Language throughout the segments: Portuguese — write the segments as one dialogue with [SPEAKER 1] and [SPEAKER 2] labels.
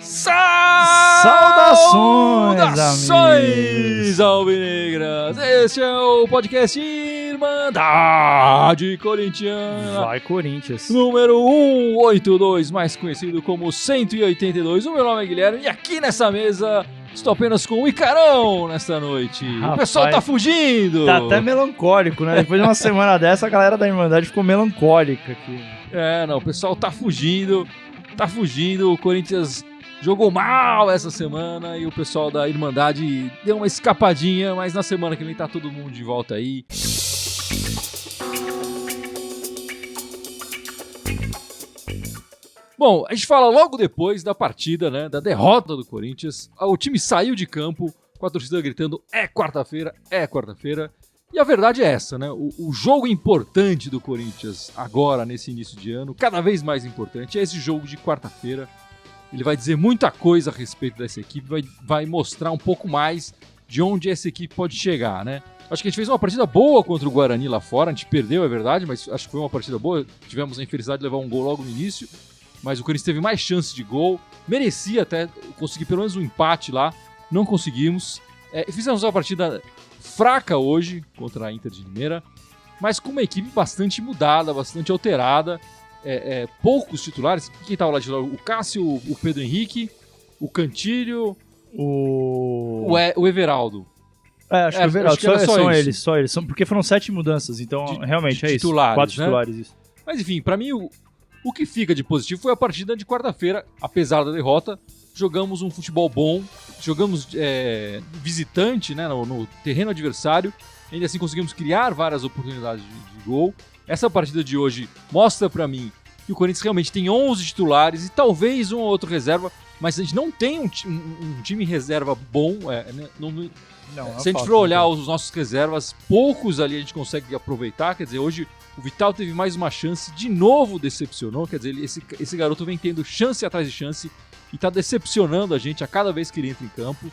[SPEAKER 1] Saudações alvinegras! Este é o podcast Irmandade Corintiana.
[SPEAKER 2] Vai, Corinthians.
[SPEAKER 1] Número 182, mais conhecido como 182. O meu nome é Guilherme e aqui nessa mesa estou apenas com o Icarão nesta noite.
[SPEAKER 2] Rapaz,
[SPEAKER 1] o pessoal tá fugindo.
[SPEAKER 2] Tá até melancólico, né? Depois de uma semana dessa, a galera da Irmandade ficou melancólica aqui.
[SPEAKER 1] O pessoal tá fugindo. O Corinthians jogou mal essa semana e o pessoal da Irmandade deu uma escapadinha, mas na semana que vem tá todo mundo de volta aí. Bom, a gente fala logo depois da partida, né, da derrota do Corinthians. O time saiu de campo com a torcida gritando é quarta-feira. E a verdade é essa, né? O jogo importante do Corinthians agora, nesse início de ano, cada vez mais importante, é esse jogo de quarta-feira. Ele vai dizer muita coisa a respeito dessa equipe, vai mostrar um pouco mais de onde essa equipe pode chegar, né? Acho que a gente fez uma partida boa contra o Guarani lá fora, a gente perdeu, é verdade, mas acho que foi uma partida boa. Tivemos a infelicidade de levar um gol logo no início, mas o Corinthians teve mais chances de gol, merecia até conseguir pelo menos um empate lá, não conseguimos. Fizemos uma partida fraca hoje contra a Inter de Limeira, mas com uma equipe bastante mudada, bastante alterada. Poucos titulares. Quem estava lá de titular? O Cássio, o Pedro Henrique, o Cantilho, o Everaldo.
[SPEAKER 2] Acho que o Everaldo, só eles. Porque foram 7 mudanças, então realmente é
[SPEAKER 1] titulares,
[SPEAKER 2] isso. 4
[SPEAKER 1] né?
[SPEAKER 2] titulares, isso.
[SPEAKER 1] Mas enfim, pra mim o que fica de positivo foi a partida de quarta-feira, apesar da derrota. Jogamos um futebol bom, jogamos visitante, né, no terreno adversário, ainda assim conseguimos criar várias oportunidades de gol. Essa partida de hoje mostra pra mim que o Corinthians realmente tem 11 titulares e talvez um ou outro reserva, mas a gente não tem um time reserva bom. Se a gente for olhar os nossos reservas, poucos ali a gente consegue aproveitar. Quer dizer, hoje o Vital teve mais uma chance, de novo decepcionou. Quer dizer, esse garoto vem tendo chance atrás de chance e tá decepcionando a gente a cada vez que ele entra em campo.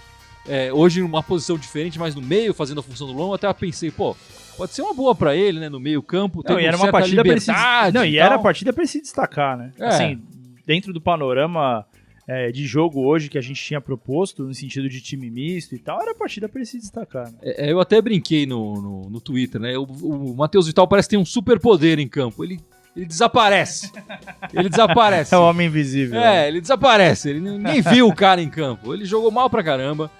[SPEAKER 1] Hoje numa posição diferente, mas no meio, fazendo a função do longo, até pensei, pode ser uma boa pra ele, né, no meio campo.
[SPEAKER 2] E era uma partida pra ele se era a partida pra ele se destacar, né? Assim, dentro do panorama de jogo hoje que a gente tinha proposto, no sentido de time misto e tal, era a partida pra ele se destacar, né?
[SPEAKER 1] Eu até brinquei no Twitter, né? O Matheus Vital parece ter um superpoder em campo. Ele desaparece.
[SPEAKER 2] É o homem invisível.
[SPEAKER 1] Ele desaparece. Ele nem viu o cara em campo. Ele jogou mal pra caramba.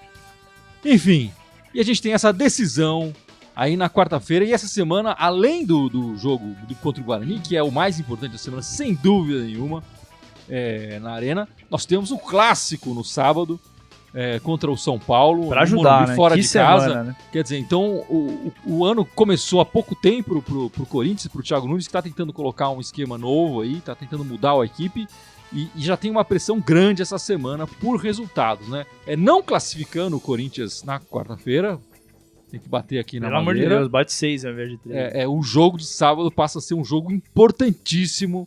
[SPEAKER 1] Enfim, e a gente tem essa decisão aí na quarta-feira. E essa semana, além do jogo contra o Guarani, que é o mais importante da semana, sem dúvida nenhuma, na Arena, nós temos o clássico no sábado contra o São Paulo.
[SPEAKER 2] Pra ajudar, né?
[SPEAKER 1] Fora
[SPEAKER 2] que
[SPEAKER 1] de
[SPEAKER 2] semana,
[SPEAKER 1] casa.
[SPEAKER 2] Né?
[SPEAKER 1] Quer dizer, então o ano começou há pouco tempo pro Corinthians, pro Thiago Nunes, que tá tentando colocar um esquema novo aí, tá tentando mudar a equipe. E já tem uma pressão grande essa semana por resultados, né? Não classificando o Corinthians na quarta-feira, tem que bater aqui na madeira.
[SPEAKER 2] Pelo amor de Deus, bate 6 ao invés de 3.
[SPEAKER 1] O jogo de sábado passa a ser um jogo importantíssimo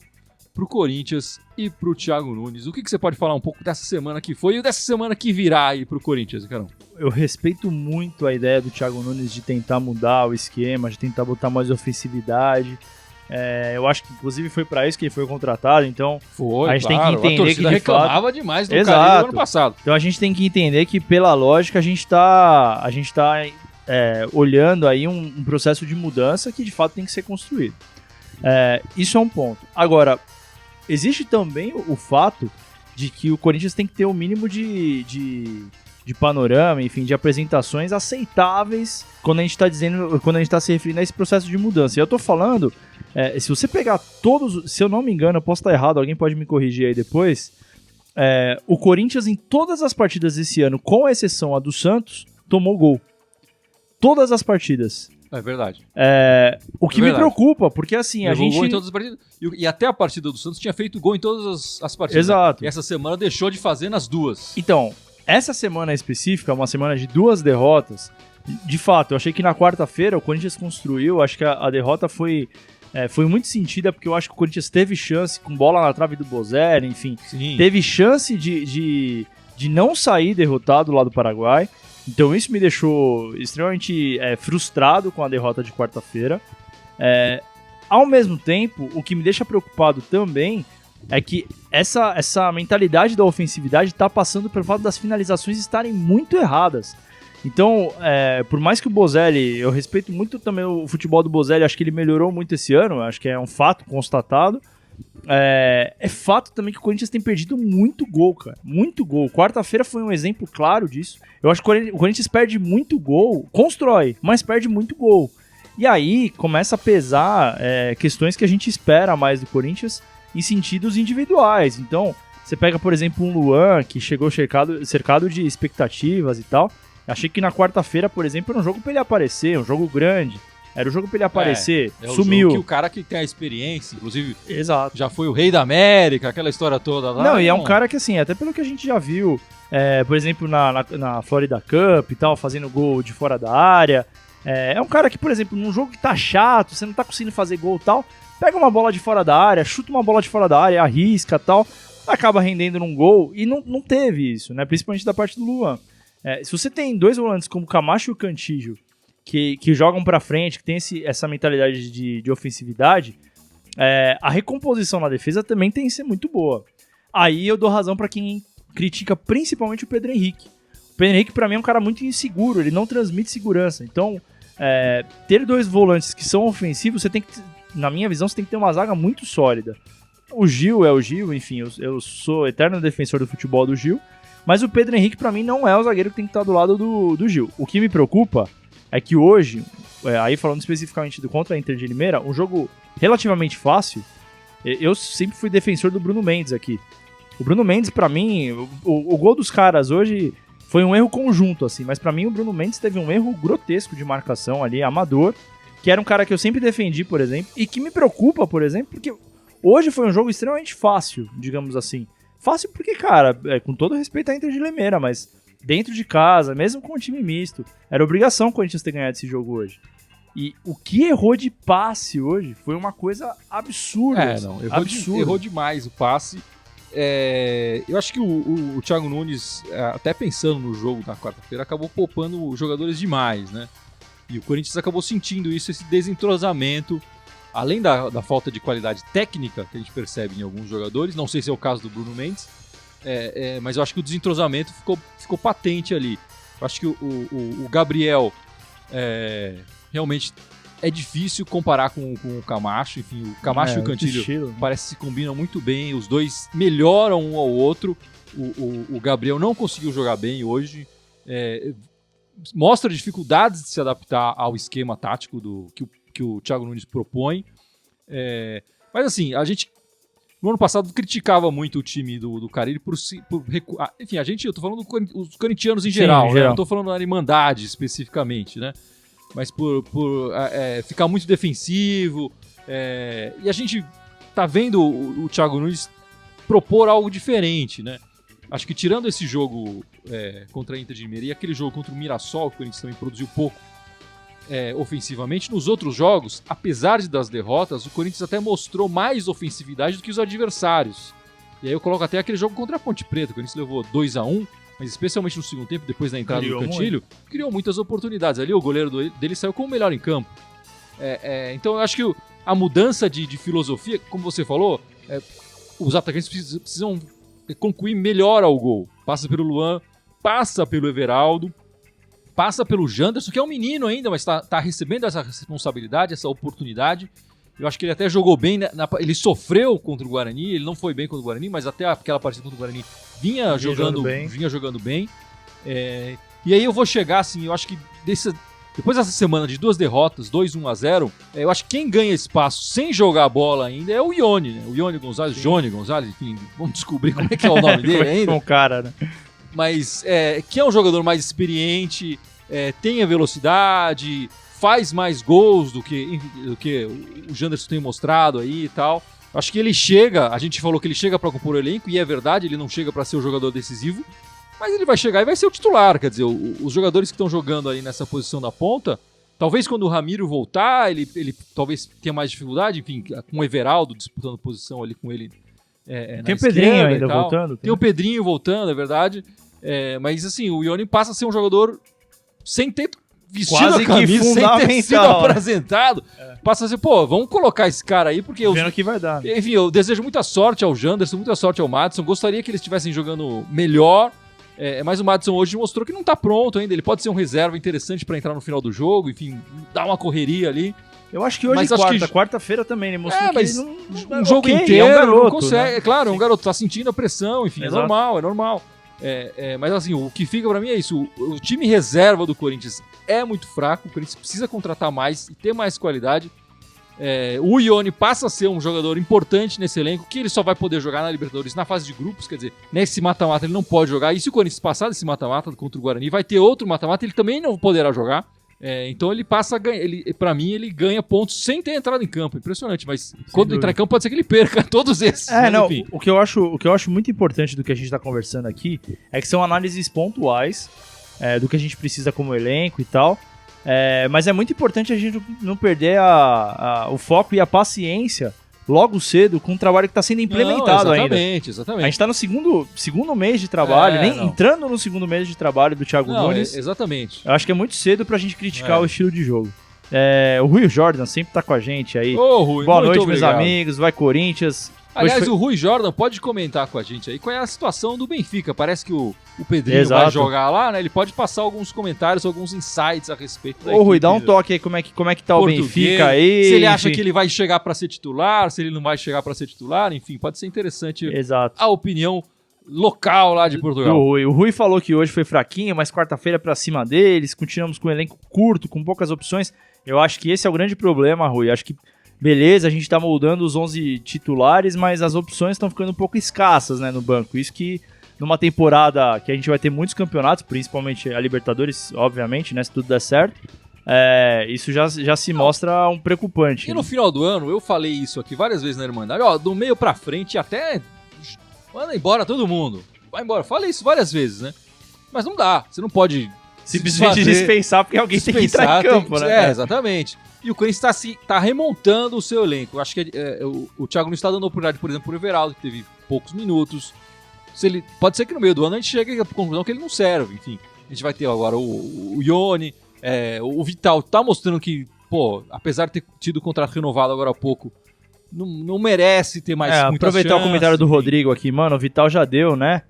[SPEAKER 1] pro Corinthians e pro Thiago Nunes. O que você pode falar um pouco dessa semana que foi e dessa semana que virá aí pro Corinthians, Carão?
[SPEAKER 2] Eu respeito muito a ideia do Thiago Nunes de tentar mudar o esquema, de tentar botar mais ofensividade. Eu acho que inclusive foi pra isso que ele foi contratado, então a gente tem que entender que de
[SPEAKER 1] reclamava
[SPEAKER 2] fato
[SPEAKER 1] demais do Carille no ano passado.
[SPEAKER 2] Então a gente tem que entender que pela lógica a gente tá olhando aí um processo de mudança que de fato tem que ser construído. Isso é um ponto. Agora, existe também o fato de que o Corinthians tem que ter o mínimo de panorama, enfim, de apresentações aceitáveis quando a gente está se referindo a esse processo de mudança. E eu tô falando, se você pegar todos, se eu não me engano, eu posso estar errado, alguém pode me corrigir aí depois, o Corinthians em todas as partidas desse ano, com exceção a do Santos, tomou gol. Todas as partidas.
[SPEAKER 1] É verdade.
[SPEAKER 2] O que me preocupa, porque assim, a gente...
[SPEAKER 1] gol em todas as partidas. E até a partida do Santos tinha feito gol em todas as partidas.
[SPEAKER 2] Exato.
[SPEAKER 1] Né? E essa semana deixou de fazer nas duas.
[SPEAKER 2] Então, essa semana específica, uma semana de 2 derrotas, de fato, eu achei que na quarta-feira o Corinthians construiu, acho que a derrota foi muito sentida, porque eu acho que o Corinthians teve chance, com bola na trave do Bozelli, enfim,
[SPEAKER 1] Sim.
[SPEAKER 2] Teve chance de não sair derrotado lá do Paraguai, Então isso me deixou extremamente frustrado com a derrota de quarta-feira. Ao mesmo tempo, o que me deixa preocupado também é que essa mentalidade da ofensividade está passando pelo fato das finalizações estarem muito erradas. Então, por mais que o Bozelli, eu respeito muito também o futebol do Bozelli, acho que ele melhorou muito esse ano, acho que é um fato constatado. É fato também que o Corinthians tem perdido muito gol, cara. Muito gol. Quarta-feira foi um exemplo claro disso. Eu acho que o Corinthians perde muito gol, constrói, mas perde muito gol. E aí começa a pesar questões que a gente espera mais do Corinthians em sentidos individuais. Então, você pega, por exemplo, um Luan que chegou cercado de expectativas e tal. Achei que na quarta-feira, por exemplo, era um jogo pra ele aparecer, um jogo grande. Era o jogo pra ele aparecer, sumiu.
[SPEAKER 1] O jogo que o cara que tem a experiência, inclusive,
[SPEAKER 2] exato,
[SPEAKER 1] já foi o rei da América, aquela história toda lá.
[SPEAKER 2] Não, e é um cara que, assim, até pelo que a gente já viu, por exemplo, na Florida Cup e tal, fazendo gol de fora da área. É um cara que, por exemplo, num jogo que tá chato, você não tá conseguindo fazer gol e tal, pega uma bola de fora da área, chuta uma bola de fora da área, arrisca e tal, acaba rendendo num gol, e não teve isso, né? Principalmente da parte do Luan. Se você tem dois volantes como o Camacho e o Cantillo, que jogam pra frente, que tem essa mentalidade de ofensividade, a recomposição na defesa também tem que ser muito boa. Aí eu dou razão pra quem critica principalmente o Pedro Henrique. O Pedro Henrique, pra mim, é um cara muito inseguro, ele não transmite segurança. Então, ter dois volantes que são ofensivos, você tem que, na minha visão, você tem que ter uma zaga muito sólida. O Gil é o Gil, enfim, eu sou eterno defensor do futebol do Gil, mas o Pedro Henrique, pra mim, não é o zagueiro que tem que estar do lado do Gil. O que me preocupa é que hoje, aí falando especificamente do contra a Inter de Limeira, um jogo relativamente fácil, eu sempre fui defensor do Bruno Mendes aqui. O Bruno Mendes, pra mim, o gol dos caras hoje foi um erro conjunto, assim, mas pra mim o Bruno Mendes teve um erro grotesco de marcação ali, amador, que era um cara que eu sempre defendi, por exemplo, e que me preocupa, por exemplo, porque hoje foi um jogo extremamente fácil, digamos assim. Fácil porque, cara, com todo respeito à Inter de Limeira, mas dentro de casa, mesmo com o time misto, era obrigação o Corinthians ter ganhado esse jogo hoje. E o que errou de passe hoje foi uma coisa absurda.
[SPEAKER 1] Errou demais o passe. Eu acho que o Thiago Nunes, até pensando no jogo da quarta-feira, acabou poupando jogadores demais, né? E o Corinthians acabou sentindo isso, esse desentrosamento, além da falta de qualidade técnica que a gente percebe em alguns jogadores. Não sei se é o caso do Bruno Mendes, mas eu acho que o desentrosamento ficou patente ali. Eu acho que o Gabriel realmente é difícil comparar com o Camacho. Enfim, o Camacho e o Cantillo parece que se combinam muito bem. Os dois melhoram um ao outro. O Gabriel não conseguiu jogar bem hoje. Mostra dificuldades de se adaptar ao esquema tático que o Thiago Nunes propõe. Mas assim, a gente no ano passado criticava muito o time do Carille por recuar. Enfim, eu tô falando dos corintianos em geral, né? Não tô falando da Irmandade especificamente, né? Mas por ficar muito defensivo. E a gente tá vendo o Thiago Nunes propor algo diferente, né? Acho que tirando esse jogo contra a Inter de Limeira e aquele jogo contra o Mirassol, que o Corinthians também produziu pouco ofensivamente, nos outros jogos, apesar das derrotas, o Corinthians até mostrou mais ofensividade do que os adversários. E aí eu coloco até aquele jogo contra a Ponte Preta, o Corinthians levou 2-1, mas especialmente no segundo tempo, depois da entrada do Cantillo, criou muitas oportunidades. Ali o goleiro dele saiu como o melhor em campo. Então eu acho que a mudança de filosofia, como você falou, os atacantes precisam concluir melhor ao gol. Passa pelo Luan, passa pelo Everaldo, passa pelo Janderson, que é um menino ainda, mas tá recebendo essa responsabilidade, essa oportunidade. Eu acho que ele até jogou bem, ele sofreu contra o Guarani, ele não foi bem contra o Guarani, mas até aquela partida contra o Guarani vinha jogando bem. E aí eu vou chegar assim, eu acho que depois dessa semana de 2 derrotas, 2-1-0, eu acho que quem ganha espaço sem jogar a bola ainda é o Ione, né? O Ione Gonzalez, Johnny Gonzalez, enfim, vamos descobrir como é que é o nome dele ainda.
[SPEAKER 2] Um cara, né?
[SPEAKER 1] Mas que é um jogador mais experiente, tem a velocidade, faz mais gols do que o Janderson tem mostrado aí e tal. Acho que ele chega, a gente falou que ele chega para compor o elenco, e é verdade, ele não chega para ser o jogador decisivo, mas ele vai chegar e vai ser o titular. Quer dizer, os jogadores que estão jogando ali nessa posição da ponta, talvez quando o Ramiro voltar, ele talvez tenha mais dificuldade, enfim, com o Everaldo disputando posição ali com ele.
[SPEAKER 2] Tem o Pedrinho ainda voltando.
[SPEAKER 1] Tem o Pedrinho voltando, é verdade. Mas assim, o Ione passa a ser um jogador sem ter vestido
[SPEAKER 2] Quase
[SPEAKER 1] a camisa,
[SPEAKER 2] que
[SPEAKER 1] sem ter sido
[SPEAKER 2] fundamental, né?
[SPEAKER 1] apresentado, passa a ser, pô, vamos colocar esse cara aí, porque
[SPEAKER 2] Vendo que vai dar.
[SPEAKER 1] enfim, eu desejo muita sorte ao Janderson, muita sorte ao Maddison, gostaria que eles estivessem jogando melhor, mas o Maddison hoje mostrou que não tá pronto ainda, ele pode ser um reserva interessante pra entrar no final do jogo, enfim, dar uma correria ali.
[SPEAKER 2] Eu acho que hoje,
[SPEAKER 1] Mas acho que-
[SPEAKER 2] quarta-feira também, ele mostrou que
[SPEAKER 1] mas
[SPEAKER 2] ele não...
[SPEAKER 1] um jogo
[SPEAKER 2] ok,
[SPEAKER 1] inteiro,
[SPEAKER 2] é um garoto,
[SPEAKER 1] não consegue.
[SPEAKER 2] né?
[SPEAKER 1] É claro, é um
[SPEAKER 2] Sim.
[SPEAKER 1] garoto, tá sentindo a pressão, enfim,
[SPEAKER 2] Exato.
[SPEAKER 1] é normal. Mas assim, o que fica pra mim é isso. O time reserva do Corinthians é muito fraco, o Corinthians precisa contratar mais e ter mais qualidade. O Ione passa a ser um jogador importante nesse elenco, que ele só vai poder jogar na Libertadores na fase de grupos, quer dizer, nesse mata-mata ele não pode jogar. E se o Corinthians passar desse mata-mata contra o Guarani, vai ter outro mata-mata, ele também não poderá jogar. Então ele passa a ganhar, pra mim ele ganha pontos sem ter entrado em campo, impressionante, mas quando
[SPEAKER 2] dúvida.
[SPEAKER 1] entrar em campo pode ser que ele perca todos esses. Mas,
[SPEAKER 2] Não,
[SPEAKER 1] enfim.
[SPEAKER 2] o que eu acho muito importante do que a gente tá conversando aqui é que são análises pontuais do que a gente precisa como elenco e tal. Mas é muito importante a gente não perder o foco e a paciência logo cedo com o trabalho que está sendo implementado ainda.
[SPEAKER 1] Exatamente.
[SPEAKER 2] A gente está no segundo mês de trabalho, nem
[SPEAKER 1] não.
[SPEAKER 2] entrando no segundo mês de trabalho do Thiago
[SPEAKER 1] Não,
[SPEAKER 2] Nunes.
[SPEAKER 1] exatamente.
[SPEAKER 2] Eu acho que é muito cedo pra gente criticar o estilo de jogo. O Rui Jordan sempre tá com a gente aí.
[SPEAKER 1] Ô, Rui,
[SPEAKER 2] Boa
[SPEAKER 1] muito
[SPEAKER 2] noite,
[SPEAKER 1] obrigado.
[SPEAKER 2] meus amigos. Vai, Corinthians.
[SPEAKER 1] Aliás,
[SPEAKER 2] Hoje
[SPEAKER 1] o Rui Jordan pode comentar com a gente aí qual é a situação do Benfica. Parece que o Pedrinho
[SPEAKER 2] Exato.
[SPEAKER 1] vai jogar lá, né? Ele pode passar alguns comentários, alguns insights a respeito da
[SPEAKER 2] Ô, Rui,
[SPEAKER 1] equipe
[SPEAKER 2] dá um toque aí, como é que tá o
[SPEAKER 1] português.
[SPEAKER 2] Benfica aí.
[SPEAKER 1] Se ele acha
[SPEAKER 2] enfim.
[SPEAKER 1] que ele vai chegar pra ser titular, se ele não vai chegar pra ser titular, enfim, pode ser interessante
[SPEAKER 2] Exato.
[SPEAKER 1] a opinião local lá de Portugal.
[SPEAKER 2] O Rui falou que hoje foi fraquinho, mas quarta-feira pra cima deles. Continuamos com um elenco curto, com poucas opções. Eu acho que esse é o grande problema, Rui. Acho que, beleza, a gente tá moldando os 11 titulares, mas as opções estão ficando um pouco escassas, né, no banco. Isso que, numa temporada que a gente vai ter muitos campeonatos, principalmente a Libertadores, obviamente, né, se tudo der certo, isso já se mostra um preocupante.
[SPEAKER 1] E no final do ano, eu falei isso aqui várias vezes na Irmandade, ó, do meio pra frente até manda embora todo mundo. Vai embora. Falei isso várias vezes, né? Mas não dá. Você não pode
[SPEAKER 2] Simplesmente dispensar porque alguém tem que entrar em campo, né?
[SPEAKER 1] Exatamente. E o Corinthians tá remontando o seu elenco. Eu acho que o Thiago não está dando oportunidade, por exemplo, pro Everaldo, que teve poucos minutos. Pode ser que no meio do ano a gente chegue à conclusão que ele não serve. Enfim, a gente vai ter agora o Ione, o Vital tá mostrando que, pô, apesar de ter tido contrato renovado agora há pouco, não merece ter mais muita
[SPEAKER 2] aproveitar
[SPEAKER 1] chance,
[SPEAKER 2] o comentário do
[SPEAKER 1] enfim.
[SPEAKER 2] Rodrigo aqui, mano, o Vital já deu, né?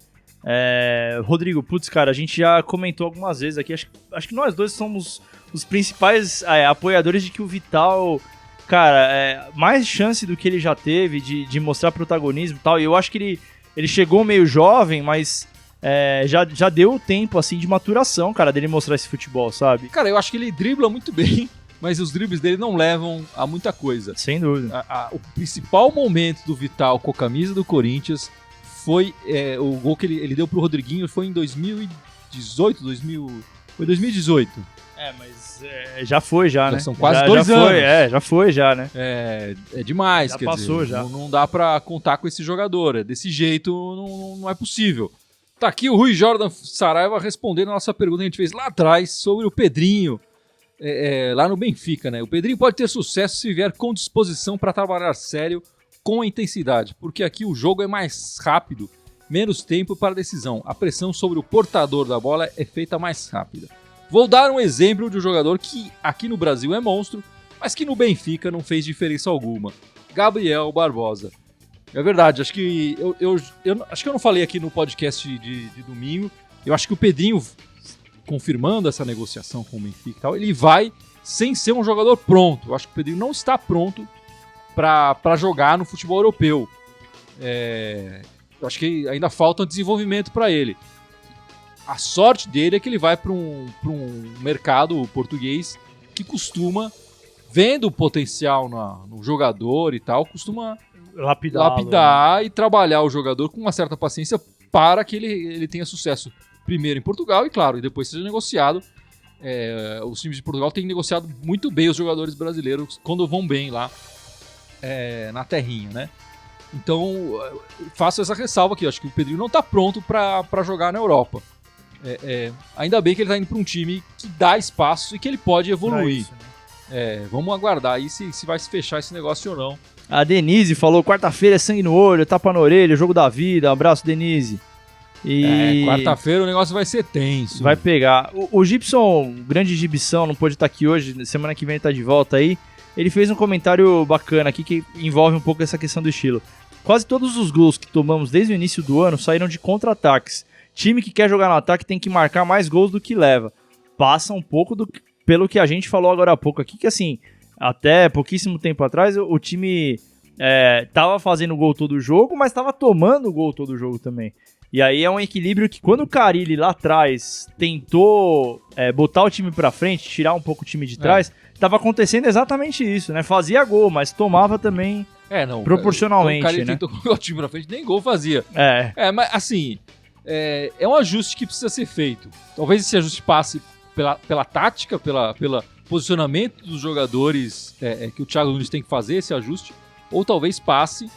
[SPEAKER 2] Rodrigo, putz, cara, a gente já comentou algumas vezes aqui, acho que nós dois somos os principais apoiadores de que o Vital, cara, mais chance do que ele já teve de mostrar protagonismo e tal, e eu acho que ele chegou meio jovem, mas já deu o tempo, assim, de maturação, cara, dele mostrar esse futebol, sabe?
[SPEAKER 1] Cara, eu acho que ele dribla muito bem, mas os dribles dele não levam a muita coisa.
[SPEAKER 2] Sem dúvida.
[SPEAKER 1] O principal momento do Vital com a camisa do Corinthians foi o gol que ele deu pro Rodriguinho, foi em 2018, foi 2018.
[SPEAKER 2] Mas já foi já, né?
[SPEAKER 1] São quase 2 anos.
[SPEAKER 2] Já foi já, né?
[SPEAKER 1] É demais,
[SPEAKER 2] Já
[SPEAKER 1] quer
[SPEAKER 2] passou,
[SPEAKER 1] dizer,
[SPEAKER 2] já.
[SPEAKER 1] Não dá pra contar com esse jogador, desse jeito não é possível. Tá aqui o Rui Jordan Saraiva respondendo a nossa pergunta que a gente fez lá atrás sobre o Pedrinho, lá no Benfica, né? O Pedrinho pode ter sucesso se vier com disposição para trabalhar sério com intensidade, porque aqui o jogo é mais rápido, menos tempo para a decisão. A pressão sobre o portador da bola é feita mais rápida. Vou dar um exemplo de um jogador que aqui no Brasil é monstro, mas que no Benfica não fez diferença alguma. Gabriel Barbosa. É verdade, acho que acho que eu não falei aqui no podcast de domingo. Eu acho que o Pedrinho, confirmando essa negociação com o Benfica e tal, ele vai sem ser um jogador pronto. Eu acho que o Pedrinho não está pronto para jogar no futebol europeu. Eu acho que ainda falta um desenvolvimento para ele. A sorte dele é que ele vai para um mercado português que costuma, vendo o potencial no jogador e tal, costuma lapidar, né? E trabalhar o jogador com uma certa paciência para que ele tenha sucesso primeiro em Portugal e, claro, e depois seja negociado. Os times de Portugal têm negociado muito bem os jogadores brasileiros quando vão bem lá na terrinha, né? Então, faço essa ressalva aqui. Acho que o Pedrinho não está pronto para jogar na Europa. Ainda bem que ele está indo para um time que dá espaço e que ele pode evoluir.
[SPEAKER 2] Isso, né?
[SPEAKER 1] Vamos aguardar aí se vai se fechar esse negócio ou não.
[SPEAKER 2] A Denise falou, quarta-feira é sangue no olho, tapa na orelha, jogo da vida. Um abraço, Denise. E
[SPEAKER 1] quarta-feira o negócio vai ser tenso.
[SPEAKER 2] vai pegar. O Gibson, o grande Gibson, não pôde estar aqui hoje, semana que vem ele tá de volta aí. Ele fez um comentário bacana aqui que envolve um pouco essa questão do estilo. Quase todos os gols que tomamos desde o início do ano saíram de contra-ataques. Time que quer jogar no ataque tem que marcar mais gols do que leva. Passa um pouco pelo que a gente falou agora há pouco aqui, que assim, até pouquíssimo tempo atrás o time tava fazendo gol todo jogo, mas tava tomando gol todo jogo também. E aí é um equilíbrio que quando o Carille lá atrás tentou botar o time pra frente, tirar um pouco o time de trás, tava acontecendo exatamente isso, né? Fazia gol, mas tomava também proporcionalmente,
[SPEAKER 1] o Carille
[SPEAKER 2] né?
[SPEAKER 1] tentou colocar o time pra frente, nem gol fazia. Mas assim, é um ajuste que precisa ser feito. Talvez esse ajuste passe pela tática, pelo posicionamento dos jogadores que o Thiago Nunes tem que fazer, esse ajuste, ou talvez passe.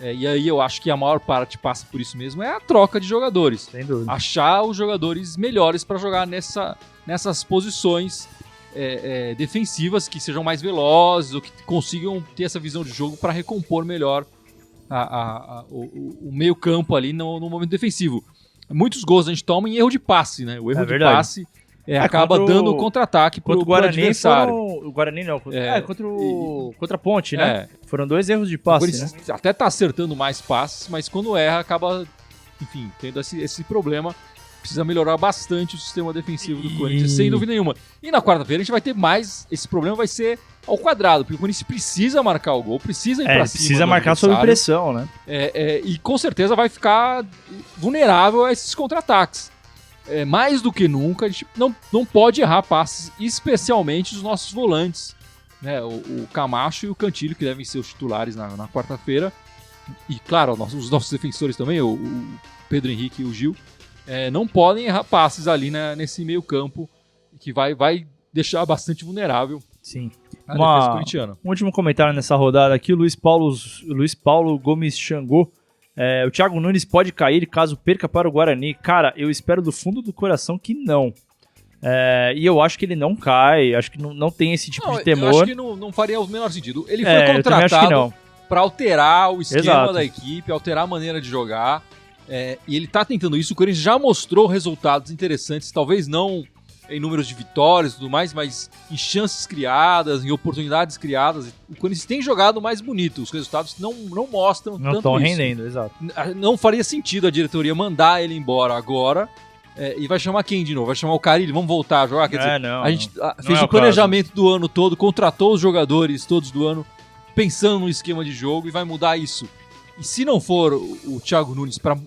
[SPEAKER 1] E aí eu acho que a maior parte passa por isso mesmo, é a troca de jogadores.
[SPEAKER 2] Sem dúvida.
[SPEAKER 1] Achar os jogadores melhores para jogar nessas posições defensivas, que sejam mais velozes, ou que consigam ter essa visão de jogo para recompor melhor o meio campo ali no momento defensivo. Muitos gols a gente toma em erro de passe, né? O erro de passe acaba dando contra-ataque pro adversário.
[SPEAKER 2] O Guarani não, contra a Ponte, né? Foram 2 erros de passe, né?
[SPEAKER 1] Até tá acertando mais passes, mas quando erra acaba, enfim, tendo esse problema. Precisa melhorar bastante o sistema defensivo do Corinthians, sem dúvida nenhuma. E na quarta-feira a gente vai ter mais, esse problema vai ser ao quadrado, porque o Corinthians precisa marcar o gol, precisa ir pra cima.
[SPEAKER 2] Precisa marcar sob pressão, né?
[SPEAKER 1] E com certeza vai ficar vulnerável a esses contra-ataques. Mais do que nunca, a gente não pode errar passes, especialmente os nossos volantes, né? O Camacho e o Cantilho, que devem ser os titulares na quarta-feira. E, claro, os nossos defensores também, o Pedro Henrique e o Gil, não podem errar passes ali nesse meio campo, que vai deixar bastante vulnerável.
[SPEAKER 2] Sim.
[SPEAKER 1] A defesa corintiana.
[SPEAKER 2] Um último comentário nessa rodada aqui, o Luiz Paulo Gomes Xangô. O Thiago Nunes pode cair caso perca para o Guarani. Cara, eu espero do fundo do coração que não. E eu acho que ele não cai, acho que não tem esse tipo de temor.
[SPEAKER 1] Eu acho que não faria o menor sentido. Ele foi contratado para alterar o esquema da equipe, alterar a maneira de jogar. E ele tá tentando isso. O Corinthians já mostrou resultados interessantes, talvez não em números de vitórias e tudo mais, mas em chances criadas, em oportunidades criadas. O Corinthians tem jogado mais bonito. Os resultados não mostram tanto isso. Não estão
[SPEAKER 2] rendendo, exato.
[SPEAKER 1] Não faria sentido a diretoria mandar ele embora agora. E vai chamar quem de novo? Vai chamar o Carille? Vamos voltar a jogar? Quer dizer, a gente fez o planejamento do ano todo, contratou os jogadores todos do ano, pensando no esquema de jogo, e vai mudar isso. E se não for o Thiago Nunes para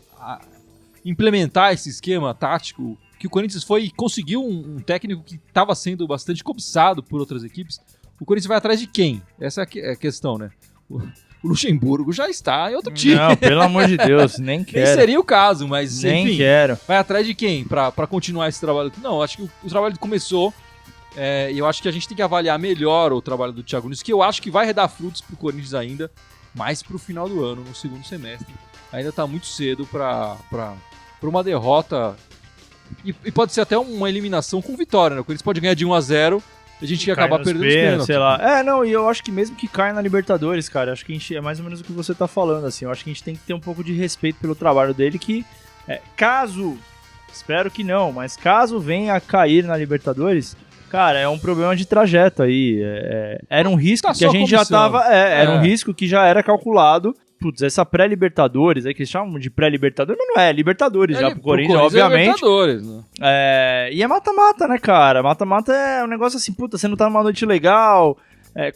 [SPEAKER 1] implementar esse esquema tático, que o Corinthians foi e conseguiu um técnico que estava sendo bastante cobiçado por outras equipes, o Corinthians vai atrás de quem? Essa é a questão, né? O Luxemburgo já está em outro time.
[SPEAKER 2] Não, pelo amor de Deus, nem quero.
[SPEAKER 1] Nem seria o caso, mas
[SPEAKER 2] nem
[SPEAKER 1] enfim,
[SPEAKER 2] quero.
[SPEAKER 1] Vai atrás de quem para continuar esse trabalho? Não, acho que o trabalho começou, e eu acho que a gente tem que avaliar melhor o trabalho do Thiago Nunes, que eu acho que vai dar frutos pro Corinthians ainda, mais pro final do ano, no segundo semestre. Ainda tá muito cedo para uma derrota, e pode ser até uma eliminação com vitória, né? O Corinthians pode ganhar de 1-0 e a gente ia acabar perdendo os pênaltis.
[SPEAKER 2] Sei lá. Não, e eu acho que mesmo que caia na Libertadores, cara, acho que é mais ou menos o que você tá falando, assim. Eu acho que a gente tem que ter um pouco de respeito pelo trabalho dele, que caso, espero que não, mas caso venha a cair na Libertadores, cara, é um problema de trajeto aí. Era um risco que a gente já tava. Era um risco que já era calculado. Putz, essa pré-Libertadores, aí que eles chamam de pré-Libertadores, mas não é Libertadores já pro Corinthians, obviamente.
[SPEAKER 1] Libertadores, né?
[SPEAKER 2] E é mata-mata, né, cara? Mata-mata é um negócio assim, puta, você não tá numa noite legal.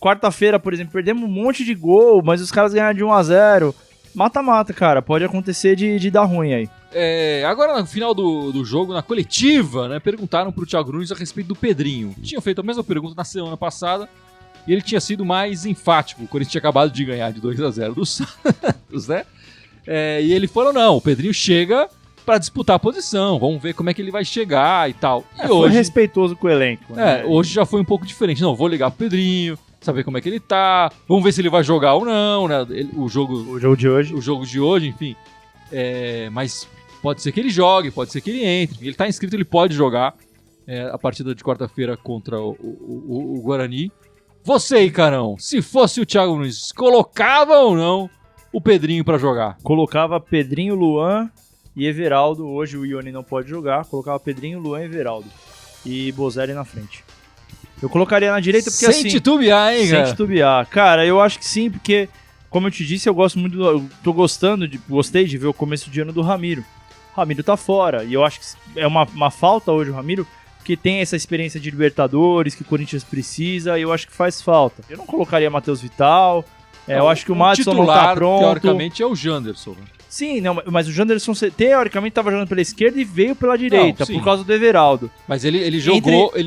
[SPEAKER 2] Quarta-feira, por exemplo, perdemos um monte de gol, mas os caras ganharam de 1-0. Mata-mata, cara, pode acontecer de dar ruim aí.
[SPEAKER 1] Agora, no final do jogo, na coletiva, né, perguntaram pro Thiago Nunes a respeito do Pedrinho. Tinham feito a mesma pergunta na semana passada, e ele tinha sido mais enfático. O Corinthians tinha acabado de ganhar de 2-0 do Santos, né? E ele falou, não, o Pedrinho chega pra disputar a posição, vamos ver como é que ele vai chegar e tal. E
[SPEAKER 2] hoje, foi respeitoso com o elenco.
[SPEAKER 1] Hoje já foi um pouco diferente. Não, vou ligar pro Pedrinho, saber como é que ele tá, vamos ver se ele vai jogar ou não, né? O jogo de hoje. O jogo de hoje, enfim. Mas pode ser que ele jogue, pode ser que ele entre. Ele tá inscrito, ele pode jogar a partida de quarta-feira contra o Guarani. Você aí, Carão, se fosse o Thiago Nunes, colocava ou não o Pedrinho pra jogar?
[SPEAKER 2] Colocava Pedrinho, Luan e Everaldo. Hoje o Ione não pode jogar, colocava Pedrinho, Luan e Everaldo. E Bozelli na frente. Eu colocaria na direita porque
[SPEAKER 1] sem titubear, hein, cara?
[SPEAKER 2] Sem titubear. Cara, eu acho que sim, porque, como eu te disse, eu gosto muito gostei de ver o começo de ano do Ramiro. O Ramiro tá fora, e eu acho que é uma falta hoje o Ramiro, porque tem essa experiência de Libertadores que o Corinthians precisa, e eu acho que faz falta. Eu não colocaria Matheus Vital, eu acho que o Madison não tá pronto.
[SPEAKER 1] Teoricamente é o Janderson, né?
[SPEAKER 2] Sim, não, mas o Janderson, teoricamente, estava jogando pela esquerda e veio pela direita, por causa do Everaldo.
[SPEAKER 1] Mas ele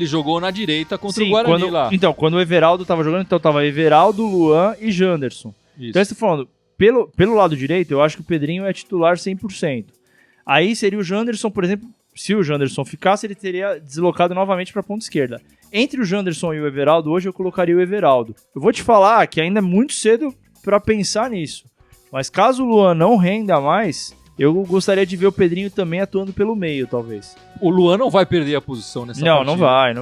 [SPEAKER 1] jogou na direita contra o Guarani lá.
[SPEAKER 2] Então, quando o Everaldo estava jogando, então tava Everaldo, Luan e Janderson. Isso. Então, você tá falando, pelo lado direito, eu acho que o Pedrinho é titular 100%. Aí seria o Janderson, por exemplo, se o Janderson ficasse, ele teria deslocado novamente para a ponta esquerda. Entre o Janderson e o Everaldo, hoje eu colocaria o Everaldo. Eu vou te falar que ainda é muito cedo para pensar nisso. Mas caso o Luan não renda mais, eu gostaria de ver o Pedrinho também atuando pelo meio, talvez.
[SPEAKER 1] O Luan não vai perder a posição nessa partida.
[SPEAKER 2] Não vai.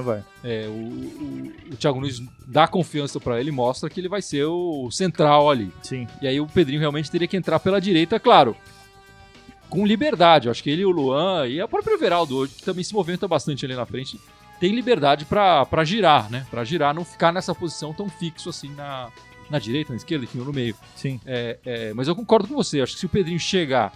[SPEAKER 1] O Thiago Nunes dá confiança pra ele, mostra que ele vai ser o central ali.
[SPEAKER 2] Sim.
[SPEAKER 1] E aí o Pedrinho realmente teria que entrar pela direita, claro, com liberdade. Eu acho que ele e o Luan, e o próprio Everaldo hoje, que também se movimenta bastante ali na frente, tem liberdade pra girar, né? Pra girar, não ficar nessa posição tão fixo assim na direita, na esquerda, enfim, no meio.
[SPEAKER 2] Sim.
[SPEAKER 1] Mas eu concordo com você. Acho que se o Pedrinho chegar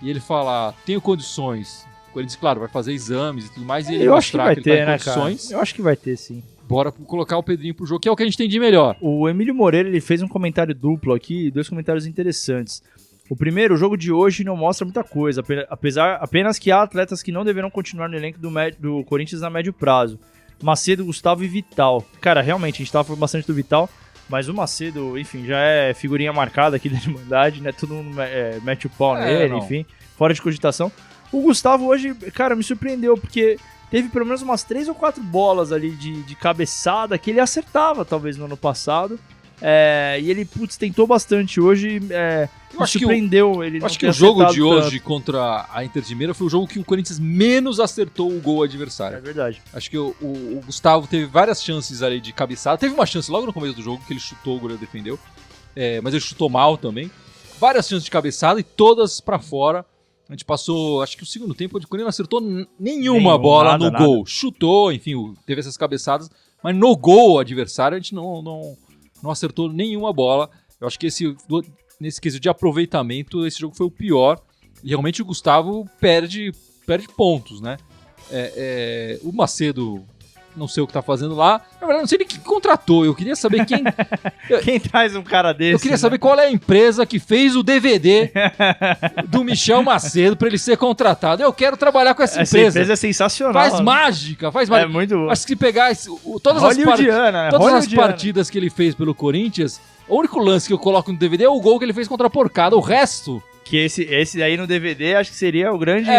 [SPEAKER 1] e ele falar, tenho condições, o Corinthians, claro, vai fazer exames e tudo mais, e ele mostrar que ele tá em condições.
[SPEAKER 2] Eu acho que vai ter, sim.
[SPEAKER 1] Bora colocar o Pedrinho pro jogo, que é o que a gente tem de melhor.
[SPEAKER 2] O Emílio Moreira, ele fez um comentário duplo aqui, 2 comentários interessantes. O primeiro, o jogo de hoje não mostra muita coisa, apenas que há atletas que não deverão continuar no elenco do Corinthians a médio prazo. Macedo, Gustavo e Vital. Cara, realmente, a gente tava falando bastante do Vital, mas o Macedo, enfim, já é figurinha marcada aqui da Irmandade, né? Todo mundo mete o pau nele, enfim, fora de cogitação. O Gustavo hoje, cara, me surpreendeu, porque teve pelo menos umas 3 ou 4 bolas ali de cabeçada que ele acertava, talvez, no ano passado. E ele, tentou bastante hoje, me surpreendeu.
[SPEAKER 1] Acho que o jogo de hoje contra a Inter de Limeira foi o jogo que o Corinthians menos acertou o gol adversário.
[SPEAKER 2] É verdade.
[SPEAKER 1] Acho que o Gustavo teve várias chances ali de cabeçada. Teve uma chance logo no começo do jogo que ele chutou, o goleiro defendeu. Mas ele chutou mal também. Várias chances de cabeçada e todas pra fora. A gente passou, acho que o segundo tempo, o Corinthians não acertou nenhuma bola no gol. Nada. Chutou, enfim, teve essas cabeçadas. Mas no gol adversário a gente não acertou nenhuma bola. Eu acho que nesse quesito de aproveitamento, esse jogo foi o pior. E realmente o Gustavo perde pontos, né? O Macedo, não sei o que tá fazendo lá. Na verdade, não sei nem quem contratou. Eu queria saber quem...
[SPEAKER 2] Quem traz um cara desse?
[SPEAKER 1] Eu queria saber qual é a empresa que fez o DVD do Michel Macedo pra ele ser contratado. Eu quero trabalhar com essa empresa.
[SPEAKER 2] Essa empresa é sensacional.
[SPEAKER 1] Faz mágica.
[SPEAKER 2] É muito bom.
[SPEAKER 1] Acho que se pegar todas as partidas que ele fez pelo Corinthians, o único lance que eu coloco no DVD é o gol que ele fez contra a Porcada. O resto...
[SPEAKER 2] Que esse aí no DVD acho que seria o grande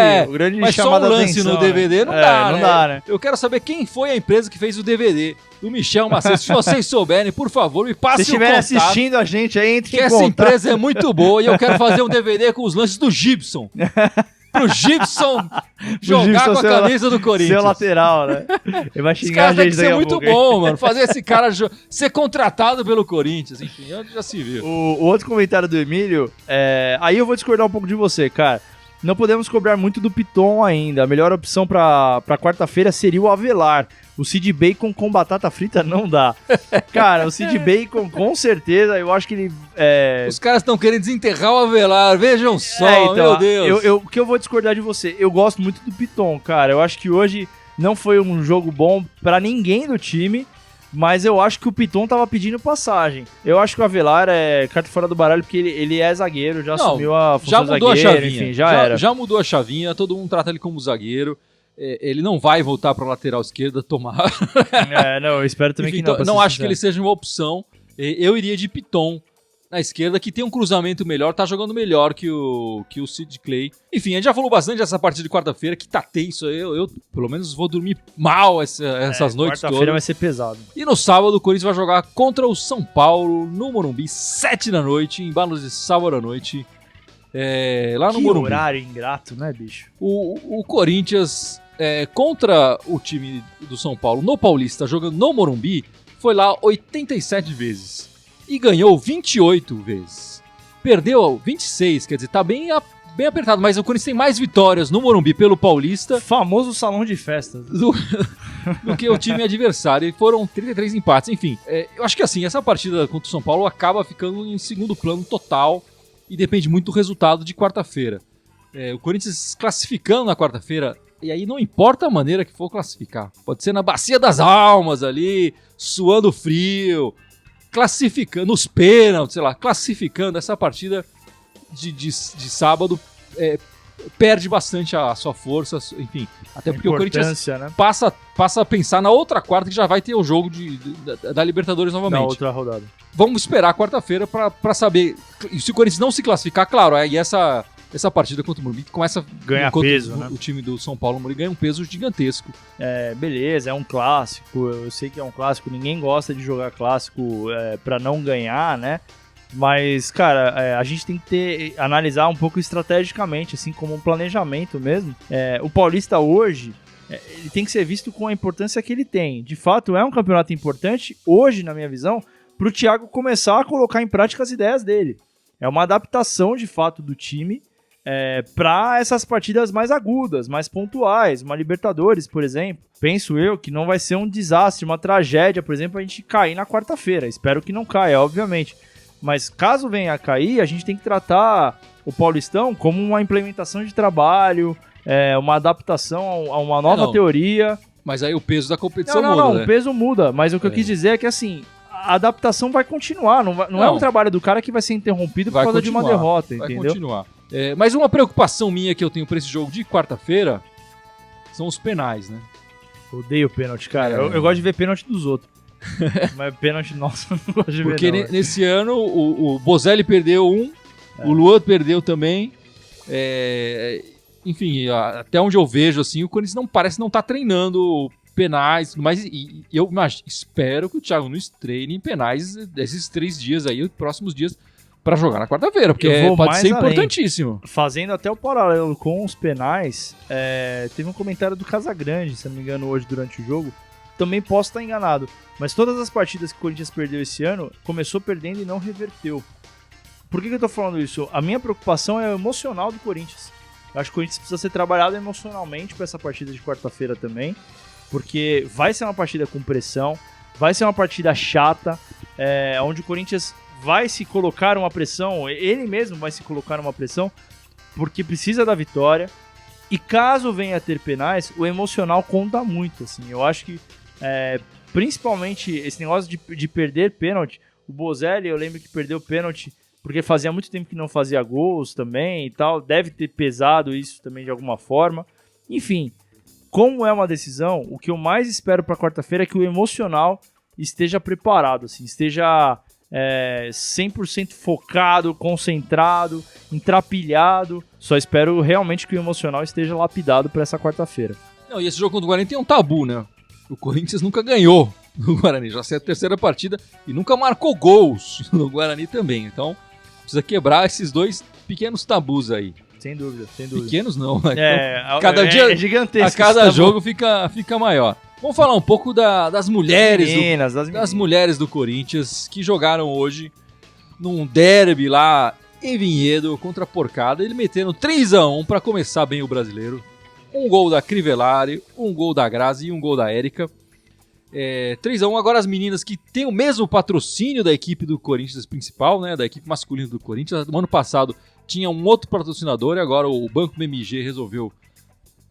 [SPEAKER 1] mas
[SPEAKER 2] chamada
[SPEAKER 1] só um lance
[SPEAKER 2] atenção,
[SPEAKER 1] no DVD
[SPEAKER 2] né?
[SPEAKER 1] não dá, né? Eu quero saber quem foi a empresa que fez o DVD do Michel Macedo. Se vocês souberem, por favor, me passem o contato. Se estiverem
[SPEAKER 2] assistindo a gente aí, entre em contato.
[SPEAKER 1] Essa empresa é muito boa e eu quero fazer um DVD com os lances do Gibson. Pro Gibson jogar com a camisa do Corinthians.
[SPEAKER 2] Seu lateral, né? Ele vai xingar a gente.
[SPEAKER 1] Tem que ser muito bom, mano. Fazer esse cara ser contratado pelo Corinthians. Enfim, já se viu.
[SPEAKER 2] O outro comentário do Emílio, aí eu vou discordar um pouco de você, cara. Não podemos cobrar muito do Piton ainda. A melhor opção pra quarta-feira seria o Avelar. O Cid Bacon com batata frita não dá. Cara, o Cid Bacon, com certeza, eu acho que ele...
[SPEAKER 1] Os caras estão querendo desenterrar o Avelar, vejam só, então, meu Deus.
[SPEAKER 2] O que eu vou discordar de você? Eu gosto muito do Piton, cara. Eu acho que hoje não foi um jogo bom pra ninguém do time, mas eu acho que o Piton tava pedindo passagem. Eu acho que o Avelar é carta fora do baralho, porque ele é zagueiro, já assumiu a função de zagueiro,
[SPEAKER 1] a chavinha.
[SPEAKER 2] Enfim, era.
[SPEAKER 1] Já mudou a chavinha, todo mundo trata ele como zagueiro. Ele não vai voltar para a lateral esquerda tomar.
[SPEAKER 2] Não, eu espero também
[SPEAKER 1] enfim,
[SPEAKER 2] que não.
[SPEAKER 1] Não acho que ele seja uma opção. Eu iria de Piton na esquerda, que tem um cruzamento melhor, tá jogando melhor que o Sid Clay. Enfim, a gente já falou bastante dessa partida de quarta-feira, que tá tenso. Eu pelo menos vou dormir mal essas noites todas.
[SPEAKER 2] Quarta-feira vai ser pesado.
[SPEAKER 1] E no sábado o Corinthians vai jogar contra o São Paulo no Morumbi, 7 da noite, em embalos de sábado à noite. Lá no Morumbi.
[SPEAKER 2] Que horário ingrato, né, bicho?
[SPEAKER 1] O Corinthians, contra o time do São Paulo no Paulista, jogando no Morumbi, foi lá 87 vezes e ganhou 28 vezes. Perdeu 26, quer dizer, tá bem bem apertado, mas o Corinthians tem mais vitórias no Morumbi pelo Paulista
[SPEAKER 2] Famoso salão de festas.
[SPEAKER 1] do que o time adversário. E foram 33 empates. Enfim, eu acho que assim, essa partida contra o São Paulo acaba ficando em segundo plano total e depende muito do resultado de quarta-feira. O Corinthians classificando na quarta-feira, e aí não importa a maneira que for classificar. Pode ser na Bacia das Almas ali, suando frio, classificando os pênaltis, sei lá, classificando essa partida de sábado, perde bastante a sua força, enfim. Até porque o Corinthians, né, passa a pensar na outra quarta, que já vai ter o jogo da Libertadores novamente.
[SPEAKER 2] Na outra rodada.
[SPEAKER 1] Vamos esperar a quarta-feira pra saber. E se o Corinthians não se classificar, claro, aí essa partida contra o Morumbi começa a
[SPEAKER 2] ganhar peso, né?
[SPEAKER 1] O time do São Paulo, o Morumbi, ganha um peso gigantesco.
[SPEAKER 2] Beleza, é um clássico, eu sei que é um clássico, ninguém gosta de jogar clássico pra não ganhar, né? Mas, cara, a gente tem que analisar um pouco estrategicamente, assim, como um planejamento mesmo. O Paulista hoje, ele tem que ser visto com a importância que ele tem. De fato, é um campeonato importante, hoje, na minha visão, para o Thiago começar a colocar em prática as ideias dele. É uma adaptação, de fato, do time para essas partidas mais agudas, mais pontuais, uma Libertadores, por exemplo. Penso eu que não vai ser um desastre, uma tragédia, por exemplo, a gente cair na quarta-feira. Espero que não caia, obviamente. Mas caso venha a cair, a gente tem que tratar o Paulistão como uma implementação de trabalho, uma adaptação a uma nova teoria.
[SPEAKER 1] Mas aí o peso da competição muda,
[SPEAKER 2] Não,
[SPEAKER 1] né?
[SPEAKER 2] O peso muda, mas o que eu quis dizer é que assim, a adaptação vai continuar, não é um trabalho do cara que vai ser interrompido por causa de uma derrota, entendeu?
[SPEAKER 1] Vai continuar. Mas uma preocupação minha que eu tenho pra esse jogo de quarta-feira são os penais, né?
[SPEAKER 2] Odeio pênalti, cara. Eu gosto de ver pênalti dos outros. Mas pênalti nosso eu não gosto de ver.
[SPEAKER 1] Porque nesse ano o Bozelli perdeu o Luan perdeu também. Enfim, até onde eu vejo, assim, o Corinthians parece não estar treinando penais, mas eu espero que o Thiago Nunes treine em penais desses 3 dias aí, os próximos dias, para jogar na quarta-feira, porque pode ser importantíssimo.
[SPEAKER 2] Fazendo até o paralelo com os penais, teve um comentário do Casagrande, se não me engano, hoje durante o jogo. Também posso estar enganado, mas todas as partidas que o Corinthians perdeu esse ano, começou perdendo e não reverteu. Por que eu tô falando isso? A minha preocupação é o emocional do Corinthians. Eu acho que o Corinthians precisa ser trabalhado emocionalmente para essa partida de quarta-feira também, porque vai ser uma partida com pressão, vai ser uma partida chata, onde o Corinthians vai se colocar uma pressão, ele mesmo vai se colocar uma pressão, porque precisa da vitória, e caso venha a ter penais, o emocional conta muito, assim. Eu acho que, principalmente, esse negócio de perder pênalti, o Bozelli, eu lembro que perdeu pênalti porque fazia muito tempo que não fazia gols também e tal, deve ter pesado isso também de alguma forma. Enfim, como é uma decisão, o que eu mais espero para quarta-feira é que o emocional esteja preparado, assim, esteja 100% focado, concentrado, entrapilhado. Só espero realmente que o emocional esteja lapidado para essa quarta-feira.
[SPEAKER 1] Não, e esse jogo contra o Guarani tem um tabu, né? O Corinthians nunca ganhou no Guarani, já é a terceira partida e nunca marcou gols no Guarani também. Então, precisa quebrar esses 2 pequenos tabus aí.
[SPEAKER 2] Sem dúvida.
[SPEAKER 1] Pequenos não, né? Cada dia,
[SPEAKER 2] é gigantesco.
[SPEAKER 1] A cada jogo fica maior. Vamos falar um pouco das mulheres, das mulheres do Corinthians que jogaram hoje num derby lá em Vinhedo contra a Porcada. Ele metendo 3-1 para começar bem o brasileiro. Um gol da Crivellari, um gol da Grazi e um gol da Érica. 3-1. Agora as meninas que têm o mesmo patrocínio da equipe do Corinthians principal, né, da equipe masculina do Corinthians. No ano passado tinha um outro patrocinador e agora o Banco BMG resolveu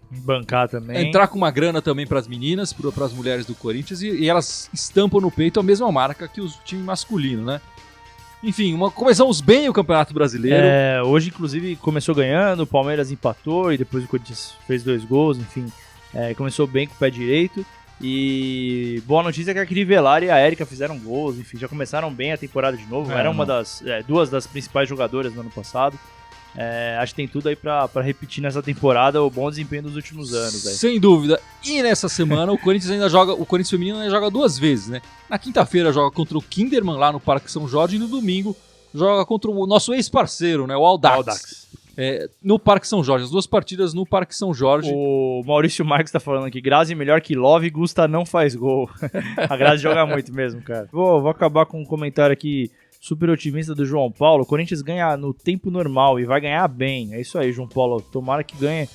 [SPEAKER 2] bancar também.
[SPEAKER 1] Entrar com uma grana também para as meninas, para as mulheres do Corinthians, e elas estampam no peito a mesma marca que o time masculino, né? Enfim, começamos bem o Campeonato Brasileiro.
[SPEAKER 2] Hoje, inclusive, começou ganhando, o Palmeiras empatou e depois o Corinthians fez 2 gols, enfim. Começou bem com o pé direito. E boa notícia é que a Crivellari e a Érica fizeram gols, enfim, já começaram bem a temporada de novo. Era uma das 2 das principais jogadoras no ano passado. Acho que tem tudo aí pra repetir nessa temporada o bom desempenho dos últimos anos. Aí.
[SPEAKER 1] Sem dúvida. E nessa semana o Corinthians o Corinthians feminino ainda joga 2 vezes, né? Na quinta-feira joga contra o Kinderman lá no Parque São Jorge e no domingo joga contra o nosso ex-parceiro, né? O Audax. No Parque São Jorge, as 2 partidas no Parque São Jorge.
[SPEAKER 2] O Maurício Marques tá falando aqui, Grazi melhor que Love, Gusta não faz gol. A Grazi joga muito mesmo, cara. Vou acabar com um comentário aqui super otimista do João Paulo. O Corinthians ganha no tempo normal e vai ganhar bem. É isso aí, João Paulo. Tomara que ganhe.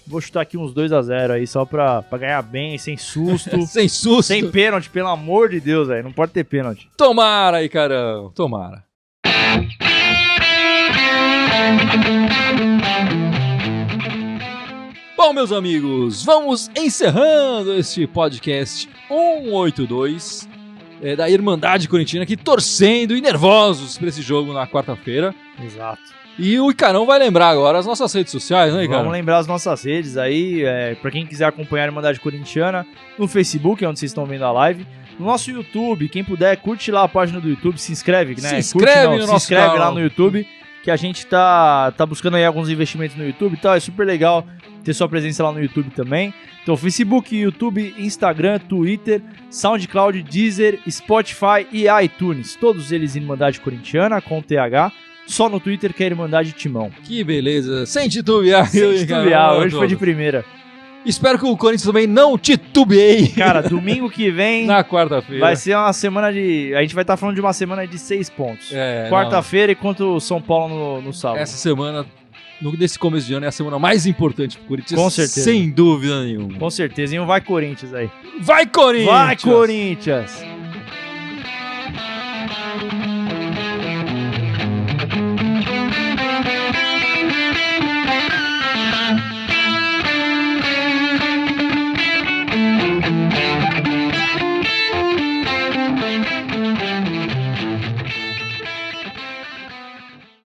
[SPEAKER 2] Vou chutar aqui uns 2-0 aí, só pra ganhar bem, sem susto.
[SPEAKER 1] Sem susto.
[SPEAKER 2] Sem pênalti, pelo amor de Deus, velho. Não pode ter pênalti.
[SPEAKER 1] Tomara aí, caramba. Tomara. Bom, meus amigos, vamos encerrando este podcast 182 da Irmandade Corintiana aqui, torcendo e nervosos para esse jogo na quarta-feira.
[SPEAKER 2] Exato.
[SPEAKER 1] E o Icarão vai lembrar agora as nossas redes sociais, né, Icarão?
[SPEAKER 2] Vamos lembrar as nossas redes aí, para quem quiser acompanhar a Irmandade Corintiana, no Facebook, é onde vocês estão vendo a live. No nosso YouTube, quem puder, curte lá a página do YouTube, se inscreve, né?
[SPEAKER 1] Se inscreve no nosso canal.
[SPEAKER 2] Lá no YouTube, que a gente tá buscando aí alguns investimentos no YouTube e tal, é super legal ter sua presença lá no YouTube também. Então, Facebook, YouTube, Instagram, Twitter, SoundCloud, Deezer, Spotify e iTunes. Todos eles Irmandade Corintiana, com TH. Só no Twitter que é Irmandade Timão.
[SPEAKER 1] Que beleza. Sem titubear.
[SPEAKER 2] Sem titubear, hoje foi de primeira.
[SPEAKER 1] Espero que o Corinthians também não titubeie.
[SPEAKER 2] Cara, domingo que vem...
[SPEAKER 1] na quarta-feira.
[SPEAKER 2] Vai ser uma semana de... A gente vai estar falando de uma semana de 6 pontos. Quarta-feira, enquanto o São Paulo no sábado.
[SPEAKER 1] Essa semana... Nesse começo de ano é a semana mais importante pro Corinthians.
[SPEAKER 2] Com certeza.
[SPEAKER 1] Sem dúvida nenhuma.
[SPEAKER 2] Com certeza. E um vai Corinthians aí.
[SPEAKER 1] Vai Corinthians!
[SPEAKER 2] Vai Corinthians!